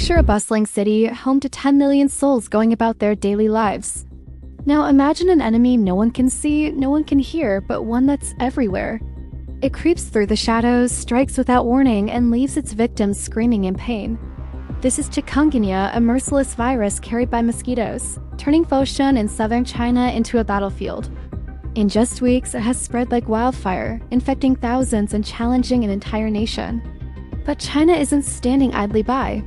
Picture a bustling city, home to 10 million souls going about their daily lives. Now imagine an enemy no one can see, no one can hear, but one that's everywhere. It creeps through the shadows, strikes without warning, and leaves its victims screaming in pain. This is Chikungunya, a merciless virus carried by mosquitoes, turning Foshan in southern China into a battlefield. In just weeks, it has spread like wildfire, infecting thousands and challenging an entire nation. But China isn't standing idly by.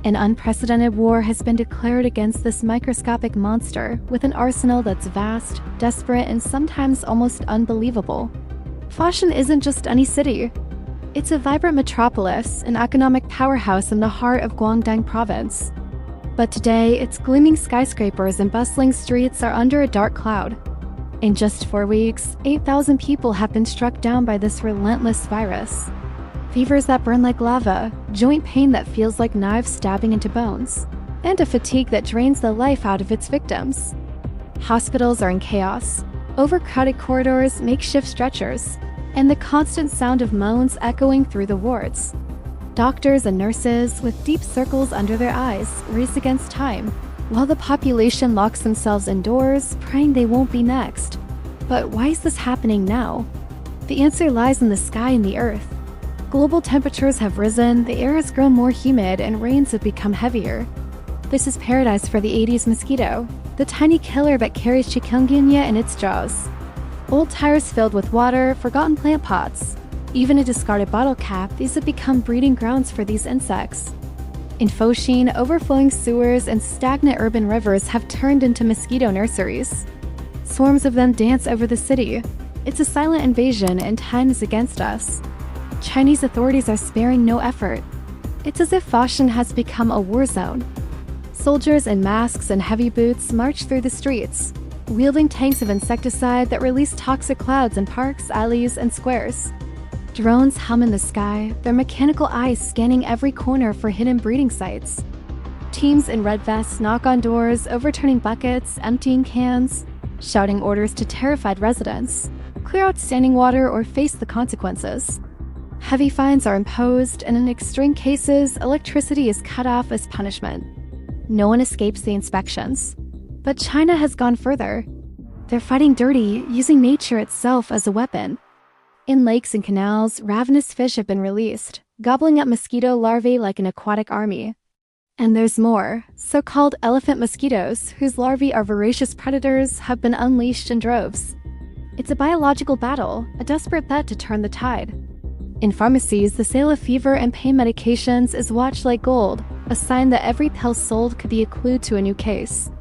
An unprecedented war has been declared against this microscopic monster with an arsenal that's vast, desperate, and sometimes almost unbelievable. Foshan isn't just any city. It's a vibrant metropolis, an economic powerhouse in the heart of Guangdong province. But today, its gleaming skyscrapers and bustling streets are under a dark cloud. In just 4 weeks, 8,000 people have been struck down by this relentless virus. Fevers that burn like lava, joint pain that feels like knives stabbing into bones, and a fatigue that drains the life out of its victims. Hospitals are in chaos, overcrowded corridors, makeshift stretchers, and the constant sound of moans echoing through the wards. Doctors and nurses, with deep circles under their eyes, race against time, while the population locks themselves indoors, praying they won't be next. But why is this happening now? The answer lies in the sky and the earth. Global temperatures have risen, the air has grown more humid, and rains have become heavier. This is paradise for the Aedes mosquito, the tiny killer that carries chikungunya in its jaws. Old tires filled with water, forgotten plant pots, even a discarded bottle cap, these have become breeding grounds for these insects. In Foshan, overflowing sewers and stagnant urban rivers have turned into mosquito nurseries. Swarms of them dance over the city. It's a silent invasion, and time is against us. Chinese authorities are sparing no effort. It's as if Foshan has become a war zone. Soldiers in masks and heavy boots march through the streets, wielding tanks of insecticide that release toxic clouds in parks, alleys, and squares. Drones hum in the sky, their mechanical eyes scanning every corner for hidden breeding sites. Teams in red vests knock on doors, overturning buckets, emptying cans, shouting orders to terrified residents. Clear out standing water or face the consequences. Heavy fines are imposed, and in extreme cases, electricity is cut off as punishment. No one escapes the inspections. But China has gone further. They're fighting dirty, using nature itself as a weapon. In lakes and canals, ravenous fish have been released, gobbling up mosquito larvae like an aquatic army. And there's more. So-called elephant mosquitoes, whose larvae are voracious predators, have been unleashed in droves. It's a biological battle, a desperate bet to turn the tide. In pharmacies, the sale of fever and pain medications is watched like gold, a sign that every pill sold could be a clue to a new case.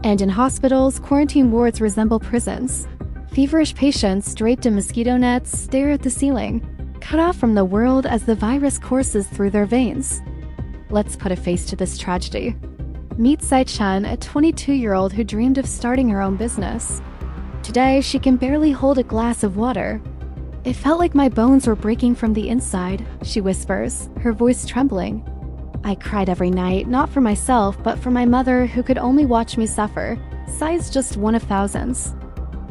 And in hospitals, quarantine wards resemble prisons. Feverish patients, draped in mosquito nets, stare at the ceiling, cut off from the world as the virus courses through their veins. Let's put a face to this tragedy. Meet Cy Chen, a 22-year-old who dreamed of starting her own business. Today, she can barely hold a glass of water. "It felt like my bones were breaking from the inside," she whispers, her voice trembling. "I cried every night, not for myself, but for my mother who could only watch me suffer." Cy's just one of thousands.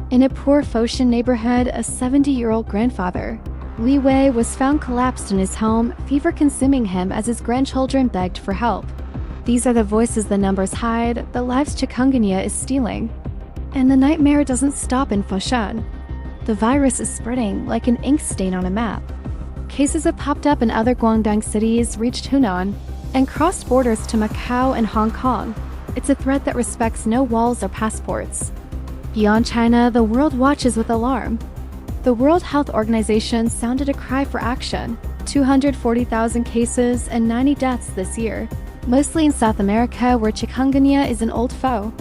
In a poor Foshan neighborhood, a 70-year-old grandfather, Li Wei, was found collapsed in his home, fever consuming him as his grandchildren begged for help. These are the voices the numbers hide, the lives chikungunya is stealing. And the nightmare doesn't stop in Foshan. The virus is spreading like an ink stain on a map. Cases have popped up in other Guangdong cities, reached Hunan, and crossed borders to Macau and Hong Kong. It's a threat that respects no walls or passports. Beyond China, the world watches with alarm. The World Health Organization sounded a cry for action. 240,000 cases and 90 deaths this year, mostly in South America, where chikungunya is an old foe.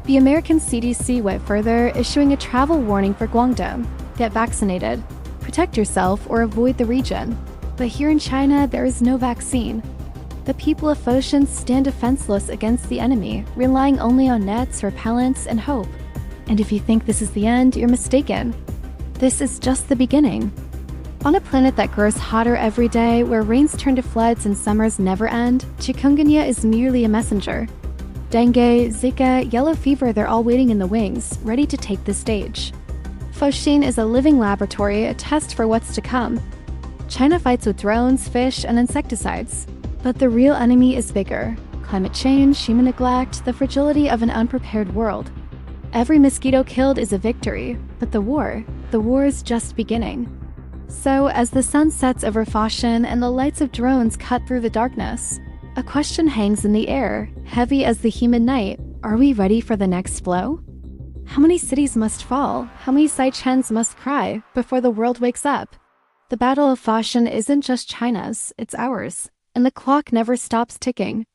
The American CDC went further, issuing a travel warning for Guangdong. Get vaccinated, protect yourself, or avoid the region. But here in China, there is no vaccine. The people of Foshan stand defenseless against the enemy, relying only on nets, repellents, and hope. And if you think this is the end, you're mistaken. This is just the beginning. On a planet that grows hotter every day, where rains turn to floods and summers never end, chikungunya is merely a messenger. Dengue, Zika, yellow fever, they're all waiting in the wings, ready to take the stage. Foshan is a living laboratory, a test for what's to come. China fights with drones, fish, and insecticides. But the real enemy is bigger. Climate change, human neglect, the fragility of an unprepared world. Every mosquito killed is a victory, but the war is just beginning. So, as the sun sets over Foshan and the lights of drones cut through the darkness, a question hangs in the air, heavy as the humid night. Are we ready for the next blow? How many cities must fall? How many Cy Chens must cry before the world wakes up? The Battle of Foshan isn't just China's, it's ours, and the clock never stops ticking.